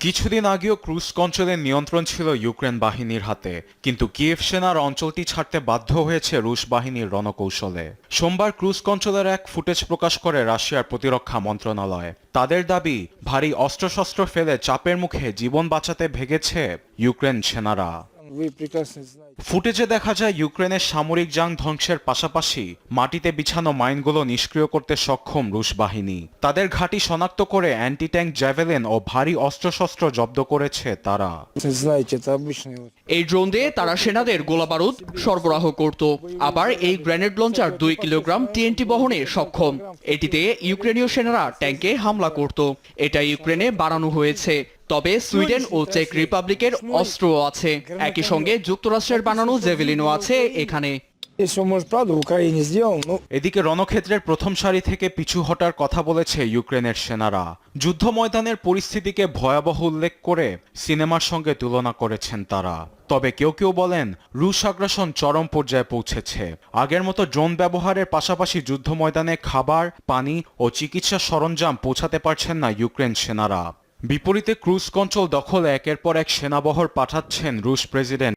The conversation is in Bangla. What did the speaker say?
কিছুদিন আগেও ক্রুজ অঞ্চলের নিয়ন্ত্রণ ছিল ইউক্রেন বাহিনীর হাতে, কিন্তু কিয়েভ সেনার অঞ্চলটি ছাড়তে বাধ্য হয়েছে রুশ বাহিনীর রণকৌশলে। সোমবার ক্রুজ অঞ্চলের এক ফুটেজ প্রকাশ করে রাশিয়ার প্রতিরক্ষা মন্ত্রণালয়। তাদের দাবি, ভারী অস্ত্রশস্ত্র ফেলে চাপের মুখে জীবন বাঁচাতে ভেগেছে ইউক্রেন সেনারা। ফুটেজে দেখা যায় ইউক্রেনের সামরিক যান ধ্বংসের পাশাপাশি মাটিতে বিছানো মাইনগুলো নিষ্ক্রিয় করতে সক্ষম রুশ বাহিনী। তাদের ঘাঁটি শনাক্ত করে অ্যান্টি ট্যাঙ্ক জ্যাভেলিন ও ভারী অস্ত্রশস্ত্র জব্দ করেছে তারা। এই ড্রোন দিয়ে তারা সেনাদের গোলাবারুদ সরবরাহ করত। আবার এই গ্রেনেড লঞ্চার 2 কিলোগ্রাম টিএনটি বহনে সক্ষম। এটিতে ইউক্রেনীয় সেনারা ট্যাঙ্কে হামলা করত। এটা ইউক্রেনে বানানো হয়েছে, তবে সুইডেন ও চেক রিপাবলিকের অস্ত্রও আছে। একই সঙ্গে যুক্তরাষ্ট্রের বানানো জেভেলিনও আছে এখানে। এদিকে রণক্ষেত্রের প্রথম সারি থেকে পিছু হটার কথা বলেছে ইউক্রেনের সেনারা। যুদ্ধ ময়দানের পরিস্থিতিকে ভয়াবহ উল্লেখ করে সিনেমার সঙ্গে তুলনা করেছেন তারা। তবে কেউ কেউ বলেন, রুশ আগ্রাসন চরম পর্যায়ে পৌঁছেছে। আগের মতো ড্রোন ব্যবহারের পাশাপাশি যুদ্ধ ময়দানে খাবার, পানি ও চিকিৎসা সরঞ্জাম পৌঁছাতে পারছেন না ইউক্রেন সেনারা। বিপরীতে ক্রুজ অঞ্চল দখলে একের পর এক সেনাবহর পাঠাচ্ছেন রুশ প্রেসিডেন্ট